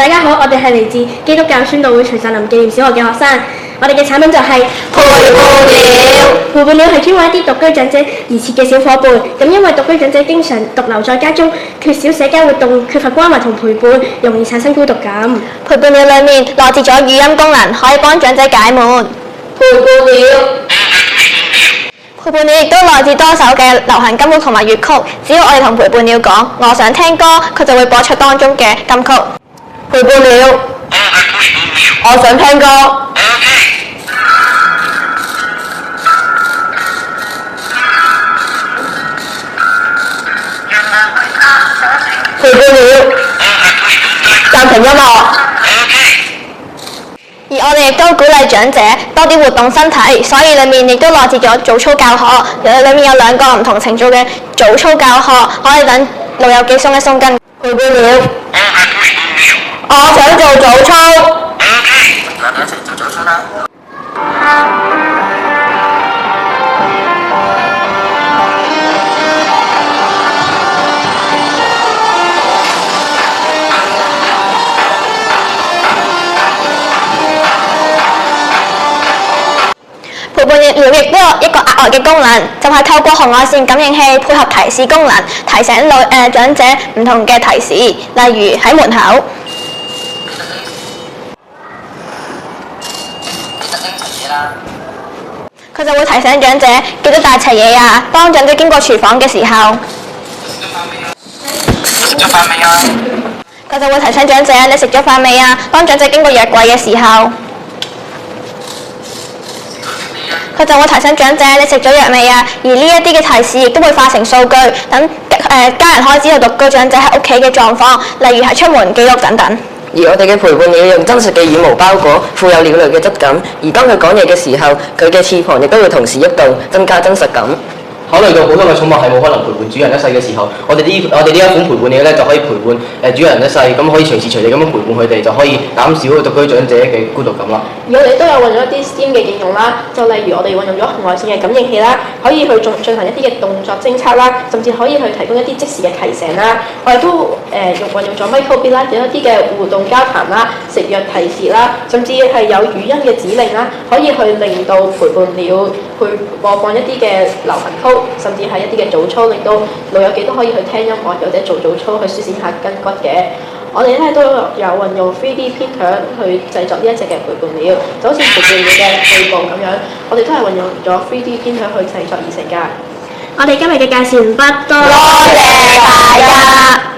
大家好，我哋係嚟自基督教宣道會徐澤林紀念小學嘅學生。我哋嘅產品就係陪伴鳥。陪伴鳥係專為一啲獨居長者而設嘅小伙伴。咁因為獨居長者經常獨留在家中，缺少社交活動，缺乏關懷同陪伴，容易產生孤獨感。陪伴鳥裡面內置咗語音功能，可以幫長者解悶。陪伴鳥。陪伴鳥亦都內置多首嘅流行金曲同埋粵曲，只要我哋同陪伴鳥講我想聽歌，佢就會播出當中嘅金曲。陪伴鳥，我想聽歌。陪伴鳥，暫停音樂。而我哋亦都鼓勵長者多啲活動身體，所以裡面亦都內置咗早操教學，裡面有2個唔同程度嘅早操教學，可以等老友記鬆一鬆筋。陪伴鳥，我想做早操。我哋一齊做早操啦！陪伴鳥亦都有一個額外嘅功能，就係透過紅外線感應器配合提示功能，提醒長者唔同嘅提示，例如喺門口。佢就會提醒長者記得帶齊嘢啊，當長者經過廚房嘅時候。食咗飯未啊？佢就會提醒長者你食咗飯未啊，當長者經過藥櫃嘅時候。佢就會提醒長者你食咗藥未啊，而呢一啲嘅提示亦都會化成數據，等家人可以知道獨居長者喺屋企嘅狀況，例如係出門記錄等等。而我哋嘅陪伴鳥用真實嘅羽毛包裹，富有鳥類嘅質感。而當佢講嘢嘅時候，佢嘅翅膀亦都會同時喐動，增加真實感。考慮到普通嘅寵物係冇可能陪伴主人一世嘅時候，我哋呢一款陪伴鳥咧就可以陪伴主人一世，咁可以隨時隨地咁樣陪伴佢哋，就可以減少獨居長者嘅孤獨感啦。而我哋都有運用一啲 STEAM 嘅應用啦，就例如我哋運用咗紅外線嘅感應器啦，可以去進行一啲嘅動作偵測啦，甚至可以去提供一啲即時嘅提醒啦。我哋都運用咗 microbit 啦，有一啲嘅互動交談啦、食藥提示啦，甚至係有語音嘅指令啦，可以去令到陪伴鳥去播放一啲嘅流行曲，甚至係一啲嘅早操，令到老友記都可以去聽音樂或者做早操去舒展下筋骨嘅。我哋咧都有運用 3D printer 去製作呢一隻嘅陪伴鳥，就好似陪伴鳥嘅背部咁樣，我哋都係運用咗 3D printer 去製作而成㗎。我哋今日嘅介紹完畢，多謝大家。